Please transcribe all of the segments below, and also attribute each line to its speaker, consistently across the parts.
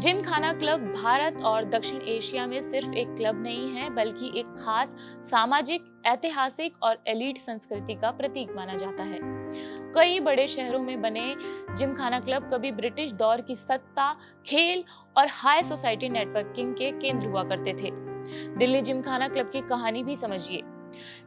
Speaker 1: Gymkhana club Bharat और दक्षिण Asia में सिर्फ एक क्लब नहीं है, बल्कि एक खास सामाजिक, ऐतिहासिक और एलीट संस्कृति का प्रतीक माना जाता है। कई बड़े शहरों में बने जिमखाना क्लब कभी ब्रिटिश दौर की सत्ता, खेल और हाई सोसाइटी नेटवर्किंग के केंद्र हुआ करते थे। दिल्ली जिमखाना क्लब की कहानी भी समझिए।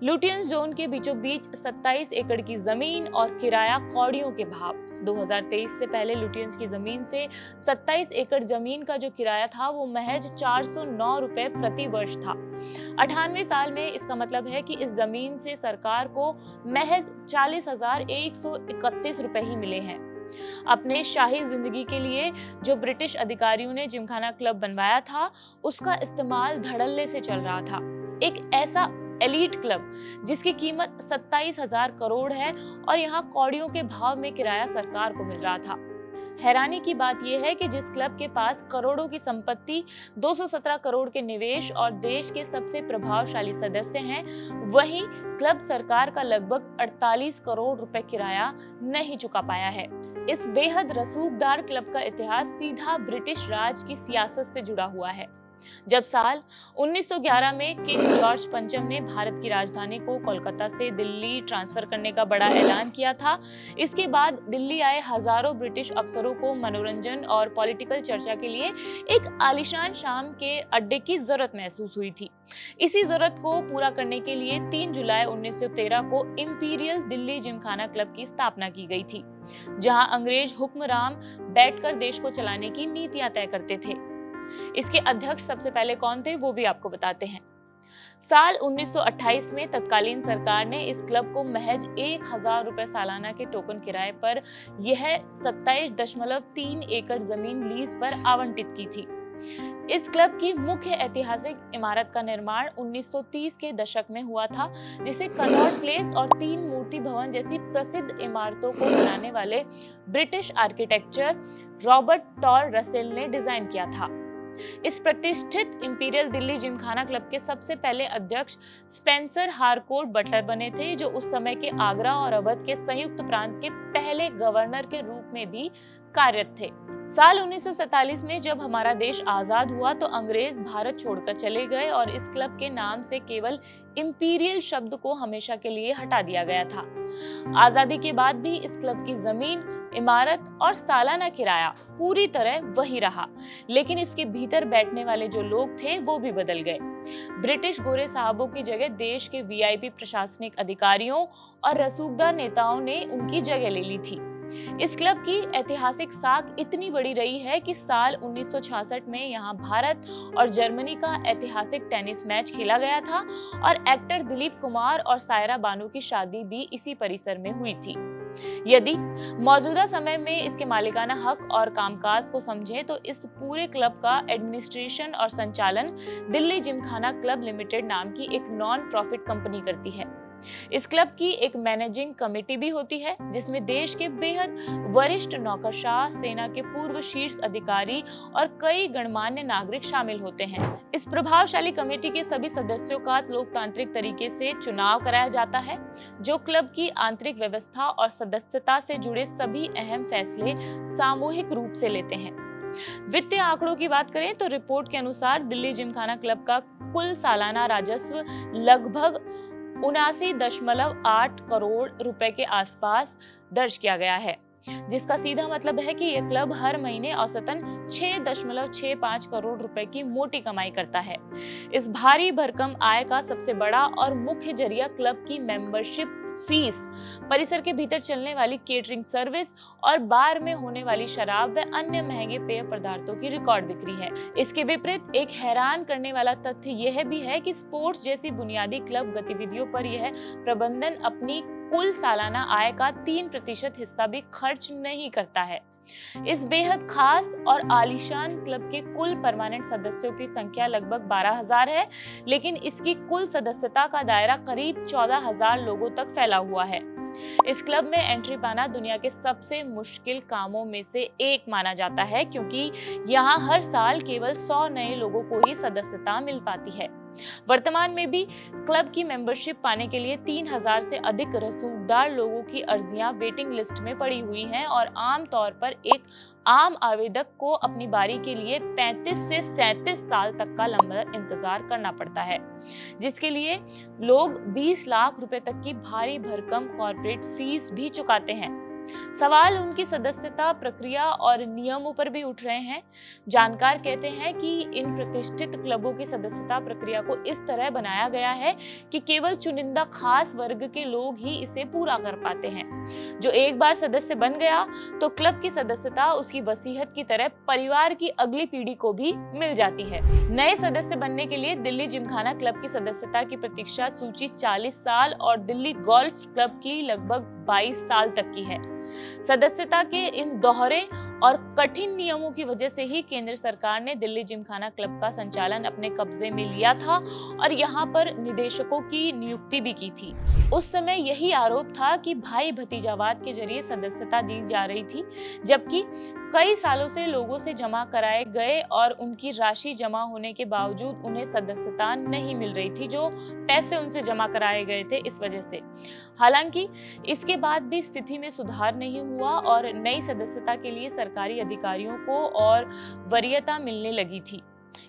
Speaker 1: लुटियंस जोन के बीचों बीच 27 एकड़ की जमीन और किराया कौड़ियों के भाव। 2023 से पहले लुटियंस की जमीन से 27 एकड़ जमीन का जो किराया था वो महज 409 रुपए प्रति वर्ष था। 98 साल में इसका मतलब है कि इस जमीन से सरकार को महज 40,131 रुपए ही मिले हैं। अपने शाही जिंदगी के लिए जो ब्रिटिश अधिकारियों ने जिमखाना क्लब बनवाया था, उसका इस्तेमाल धड़ल्ले से चल रहा था। एक ऐसा एलीट क्लब जिसकी कीमत 27,000 करोड़ है और यहाँ कौड़ियों के भाव में किराया सरकार को मिल रहा था। हैरानी की बात यह है कि जिस क्लब के पास करोड़ों की संपत्ति, 217 करोड़ के निवेश और देश के सबसे प्रभावशाली सदस्य हैं, वहीं क्लब सरकार का लगभग 48 करोड़ रुपए किराया नहीं चुका पाया है। इस बेहद रसूखदार क्लब का इतिहास सीधा ब्रिटिश राज की सियासत से जुड़ा हुआ है। जब साल 1911 में किंग जॉर्ज पंचम ने भारत की राजधानी को कोलकाता से दिल्ली ट्रांसफर करने का बड़ा ऐलान किया था, इसके बाद दिल्ली आए हजारों ब्रिटिश अफसरों को मनोरंजन और पॉलिटिकल चर्चा के लिए एक आलीशान शाम के अड्डे की जरूरत महसूस हुई थी। इसी जरूरत को पूरा करने के लिए 3 जुलाई 1913 को इंपीरियल दिल्ली जिमखाना क्लब की स्थापना की गई थी, जहां अंग्रेज हुक्मरान बैठकर देश को चलाने की नीतियां तय करते थे। इसके अध्यक्ष सबसे पहले कौन थे, वो भी आपको बताते हैं। साल 1928 में तत्कालीन सरकार ने इस क्लब को महज 1,000 रुपए सालाना के टोकन किराए पर यह 27.3 एकड़ जमीन लीज पर आवंटित की थी। इस क्लब की मुख्य ऐतिहासिक इमारत का निर्माण 1930 के दशक में हुआ था, जिसे कनॉट प्लेस और 3 मूर्ति भवन जैसी प्रसिद्ध इमारतों को बनाने वाले British architecture Robert Tor Russell ने डिजाइन किया था। इस प्रतिष्ठित इंपीरियल दिल्ली जिमखाना क्लब के सबसे पहले अध्यक्ष स्पेंसर हारकोर्ट बटलर बने थे, जो उस समय के आगरा और अवध के संयुक्त प्रांत के पहले गवर्नर के रूप में भी कार्यरत थे। साल 1947 में जब हमारा देश आजाद हुआ तो अंग्रेज भारत छोड़कर चले गए और इस क्लब के नाम से केवल इंपीरियल शब्द को हमेशा के लिए हटा दिया गया था। आजादी के बाद भी इस क्लब की जमीन, इमारत और सालाना किराया पूरी तरह वही रहा, लेकिन इसके भीतर बैठने वाले जो लोग थे वो भी बदल गए। ब्रिटिश गोरे साहबों की जगह देश के वीआईपी प्रशासनिक अधिकारियों और रसूखदार नेताओं ने उनकी जगह ले ली थी। इस क्लब की ऐतिहासिक साख इतनी बड़ी रही है कि साल 1966 में यहाँ भारत और जर्मनी का ऐतिहासिक टेनिस मैच खेला गया था और एक्टर दिलीप कुमार और सायरा बानू की शादी भी इसी परिसर में हुई थी। यदि मौजूदा समय में इसके मालिकाना हक और कामकाज को समझें तो इस पूरे क्लब का एडमिनिस्ट्रेशन और संचालन दिल्ली जिमखाना क्लब लिमिटेड नाम की एक नॉन प्रॉफिट कंपनी करती है। इस क्लब की एक मैनेजिंग कमेटी भी होती है, जिसमें देश के बेहद वरिष्ठ नौकरशाह, सेना के पूर्व शीर्ष अधिकारी और कई गणमान्य नागरिक शामिल होते हैं। इस प्रभावशाली कमेटी के सभी सदस्यों का लोकतांत्रिक तरीके से चुनाव कराया जाता है, जो क्लब की आंतरिक व्यवस्था और सदस्यता से जुड़े सभी अहम फैसले सामूहिक रूप से लेते हैं। वित्तीय आंकड़ों की बात करें तो रिपोर्ट के अनुसार दिल्ली जिमखाना क्लब का कुल सालाना राजस्व लगभग 79.8 करोड़ रुपए के आसपास दर्ज किया गया है, जिसका सीधा मतलब है कि यह क्लब हर महीने औसतन 6.65 करोड़ रुपए की मोटी कमाई करता है। इस भारी भरकम आय का सबसे बड़ा और मुख्य जरिया क्लब की मेंबरशिप फीस, परिसर के भीतर चलने वाली केटरिंग सर्विस और बार में होने वाली शराब व अन्य महंगे पेय पदार्थों की रिकॉर्ड बिक्री है। इसके विपरीत एक हैरान करने वाला तथ्य यह भी है कि स्पोर्ट्स जैसी बुनियादी क्लब गतिविधियों पर यह प्रबंधन अपनी कुल सालाना आय का 3% हिस्सा भी खर्च नहीं करता है। इस बेहद खास और आलीशान क्लब के कुल परमानेंट सदस्यों की संख्या लगभग 12,000 है, लेकिन इसकी कुल सदस्यता का दायरा करीब 14,000 लोगों तक फैला हुआ है। इस क्लब में एंट्री पाना दुनिया के सबसे मुश्किल कामों में से एक माना जाता है, क्योंकि यहाँ हर साल केवल 100 नए लोगों को ही सदस्यता मिल पाती है। वर्तमान में भी क्लब की मेंबरशिप पाने के लिए 3000 से अधिक रसूखदार लोगों की अर्जियां वेटिंग लिस्ट में पड़ी हुई हैं और आमतौर पर एक आम आवेदक को अपनी बारी के लिए 35 से 37 साल तक का लंबा इंतजार करना पड़ता है, जिसके लिए लोग 20 लाख रुपए तक की भारी भरकम कॉर्पोरेट फीस भी चुकाते हैं। सवाल उनकी सदस्यता प्रक्रिया और नियमों पर भी उठ रहे हैं। जानकार कहते हैं कि इन प्रतिष्ठित क्लबों की सदस्यता प्रक्रिया को इस तरह बनाया गया है कि केवल चुनिंदा खास वर्ग के लोग ही इसे पूरा कर पाते हैं। जो एक बार सदस्य बन गया तो क्लब की सदस्यता उसकी वसीयत की तरह परिवार की अगली पीढ़ी को भी मिल जाती है। नए सदस्य बनने के लिए दिल्ली जिमखाना क्लब की सदस्यता की प्रतीक्षा सूची 40 साल और दिल्ली गोल्फ क्लब की लगभग 22 साल तक की है। सदस्यता के इन दोहरे और कठिन नियमों की वजह से ही केंद्र सरकार ने दिल्ली जिमखाना क्लब का संचालन अपने कब्जे में लिया था और यहाँ पर निदेशकों की नियुक्ति भी की थी। उस समय यही आरोप था कि भाई भतीजावाद के जरिए सदस्यता दी जा रही थी, जबकि कई सालों से लोगों से जमा कराए गए और उनकी राशि जमा होने के बावजूद उन्हें सदस्यता नहीं मिल रही थी, जो पैसे उनसे जमा कराए गए थे इस वजह से। हालांकि इसके बाद भी स्थिति में सुधार नहीं हुआ और नई सदस्यता के लिए सरकारी अधिकारियों को और वरीयता मिलने लगी थी।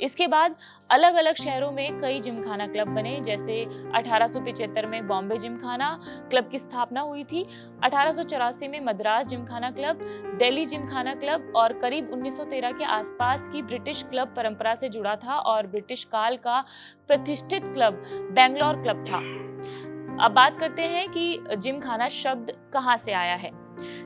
Speaker 1: इसके बाद अलग अलग शहरों में कई जिमखाना क्लब बने, जैसे 1875 में बॉम्बे जिमखाना क्लब की स्थापना हुई थी, 1884 में मद्रास जिमखाना क्लब, दिल्ली जिमखाना क्लब और करीब 1913 के आसपास की ब्रिटिश क्लब परंपरा से जुड़ा था और ब्रिटिश काल का प्रतिष्ठित क्लब बेंगलोर क्लब था। अब बात करते हैं कि जिमखाना शब्द कहां से आया है।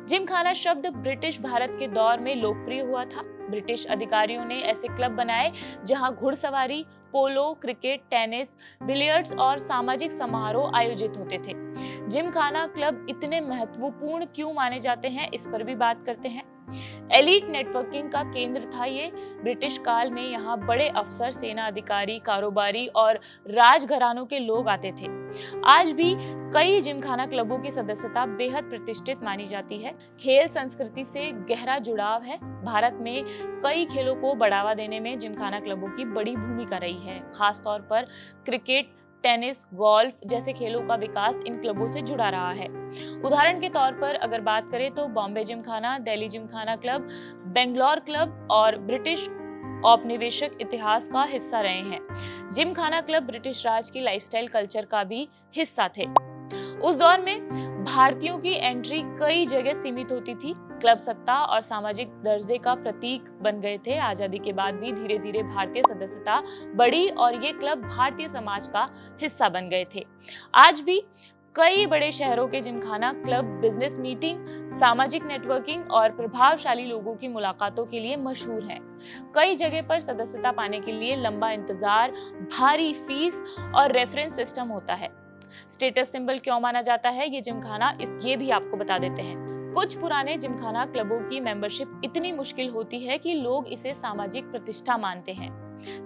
Speaker 1: जिमखाना शब्द ब्रिटिश भारत के दौर में लोकप्रिय हुआ था। ब्रिटिश अधिकारियों ने ऐसे क्लब बनाए जहां घुड़सवारी, पोलो, क्रिकेट, टेनिस, बिलियर्ड्स और सामाजिक समारोह आयोजित होते थे। जिमखाना क्लब इतने महत्वपूर्ण क्यों माने जाते हैं, इस पर भी बात करते हैं। एलीट नेटवर्किंग का केंद्र था ये। ब्रिटिश काल में यहाँ बड़े अफसर, सेना अधिकारी, कारोबारी और राजघरानों के लोग आते थे। आज भी कई जिमखाना क्लबों की सदस्यता बेहद प्रतिष्ठित मानी जाती है। खेल संस्कृति से गहरा जुड़ाव है। भारत में कई खेलों को बढ़ावा देने में जिमखाना क्लबों की बड़ी भूमिका रही है। खास तौर पर क्रिकेट, टेनिस, गोल्फ जैसे खेलों का विकास इन क्लबों से जुड़ा रहा है। उदाहरण के तौर पर अगर बात करें तो बॉम्बे जिमखाना, दिल्ली जिमखाना क्लब, बेंगलोर क्लब और ब्रिटिश औपनिवेशिक इतिहास का हिस्सा रहे हैं। जिमखाना क्लब ब्रिटिश राज की लाइफस्टाइल कल्चर का भी हिस्सा थे। उस दौर में भारतीयों की एंट्री कई जगह सीमित होती थी। क्लब सत्ता और सामाजिक दर्जे का प्रतीक बन गए थे। आजादी के बाद भी धीरे धीरे भारतीय सदस्यता बढ़ी और ये क्लब भारतीय समाज का हिस्सा बन गए थे। आज भी कई बड़े शहरों के जिमखाना क्लब बिजनेस मीटिंग, सामाजिक नेटवर्किंग और प्रभावशाली लोगों की मुलाकातों के लिए मशहूर हैं। कई जगह पर सदस्यता पाने के लिए लंबा इंतजार, भारी फीस और रेफरेंस सिस्टम होता है। स्टेटस सिंबल क्यों माना जाता है ये जिमखाना, ये भी आपको बता देते हैं। कुछ पुराने जिमखाना क्लबों की मेंबरशिप इतनी मुश्किल होती है कि लोग इसे सामाजिक प्रतिष्ठा मानते हैं।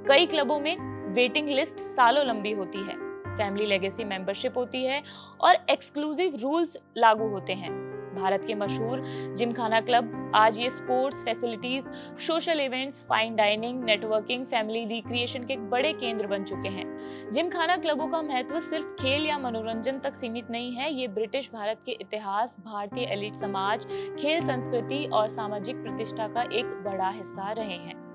Speaker 1: कई क्लबों में वेटिंग लिस्ट सालों लंबी होती है, फैमिली लेगेसी मेंबरशिप होती है और एक्सक्लूसिव रूल्स लागू होते हैं। भारत के मशहूर जिमखाना क्लब आज ये sports facilities, social events, fine dining, networking, family recreation के एक बड़े केंद्र बन चुके हैं। जिमखाना क्लबों का महत्व सिर्फ खेल या मनोरंजन तक सीमित नहीं है। ये ब्रिटिश भारत के इतिहास, भारतीय एलिट समाज, खेल संस्कृति और सामाजिक प्रतिष्ठा का एक बड़ा हिस्सा रहे हैं।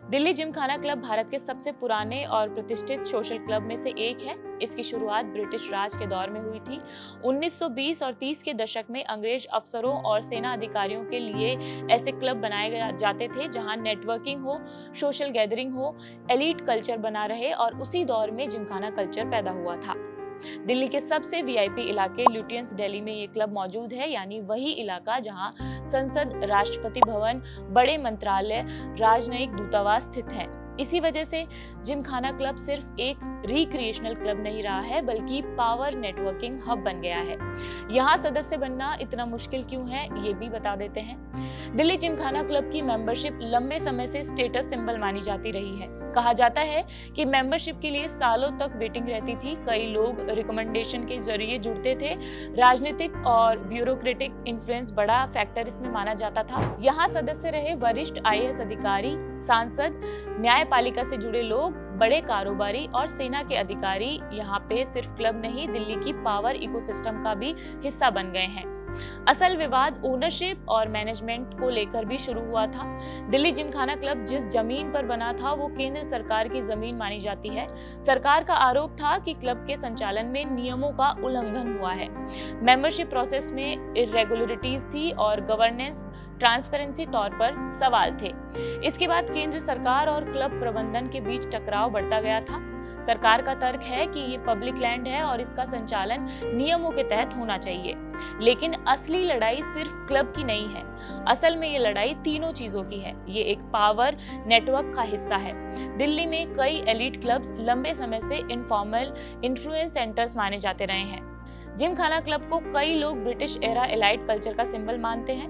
Speaker 1: दिल्ली जिमखाना क्लब भारत के सबसे पुराने और प्रतिष्ठित सोशल क्लब में से एक है। इसकी शुरुआत ब्रिटिश राज के दौर में हुई थी। 1920 और 30 के दशक में अंग्रेज अफसरों और सेना अधिकारियों के लिए ऐसे क्लब बनाए जाते थे जहां नेटवर्किंग हो, सोशल गैदरिंग हो, एलीट कल्चर बना रहे और उसी दौर में जिमखाना कल्चर पैदा हुआ था। दिल्ली के सबसे वीआईपी इलाके ल्यूटियंस दिल्ली में ये क्लब मौजूद है, यानी वही इलाका जहां संसद, राष्ट्रपति भवन, बड़े मंत्रालय, राजनयिक दूतावास स्थित हैं। इसी वजह से जिमखाना क्लब सिर्फ एक रिक्रिएशनल क्लब नहीं रहा है, बल्कि पावर नेटवर्किंग हब बन गया है। यहाँ सदस्य बनना इतना मुश्किल क्यों है, ये भी बता देते हैं। दिल्ली जिमखाना क्लब की मेंबरशिप लंबे समय से स्टेटस सिंबल मानी जाती रही है। कहा जाता है कि मेंबरशिप के लिए सालों तक वेटिंग रहती थी। कई लोग रिकमेंडेशन के जरिए जुड़ते थे। राजनीतिक और ब्यूरोक्रेटिक इन्फ्लुएंस बड़ा फैक्टर इसमें माना जाता था। यहाँ सदस्य रहे वरिष्ठ आईएएस अधिकारी, सांसद, न्यायपालिका से जुड़े लोग, बड़े कारोबारी और सेना के अधिकारी यहाँ पे सिर्फ क्लब नहीं, दिल्ली की पावर इकोसिस्टम का भी हिस्सा बन गए हैं। असल विवाद ओनरशिप और मैनेजमेंट को लेकर भी शुरू हुआ था। दिल्ली जिमखाना क्लब जिस जमीन पर बना था वो केंद्र सरकार की जमीन मानी जाती है। सरकार का आरोप था कि क्लब के संचालन में नियमों का उल्लंघन हुआ है, मेंबरशिप प्रोसेस में इरेगुलरिटीज थी और गवर्नेंस ट्रांसपेरेंसी तौर पर सवाल थे। इसके बाद केंद्र सरकार और क्लब प्रबंधन के बीच टकराव बढ़ता गया था। सरकार का तर्क है कि ये पब्लिक लैंड है और इसका संचालन नियमों के तहत होना चाहिए। लेकिन असली लड़ाई सिर्फ क्लब की नहीं है। असल में ये लड़ाई तीनों चीजों की है। ये एक पावर नेटवर्क का हिस्सा है। दिल्ली में कई एलीट क्लब्स लंबे समय से इनफॉर्मल इन्फ्लुएंस सेंटर्स माने जाते रहे हैं। जिमखाना क्लब को कई लोग ब्रिटिश एरा एलाइट कल्चर का सिंबल मानते हैं।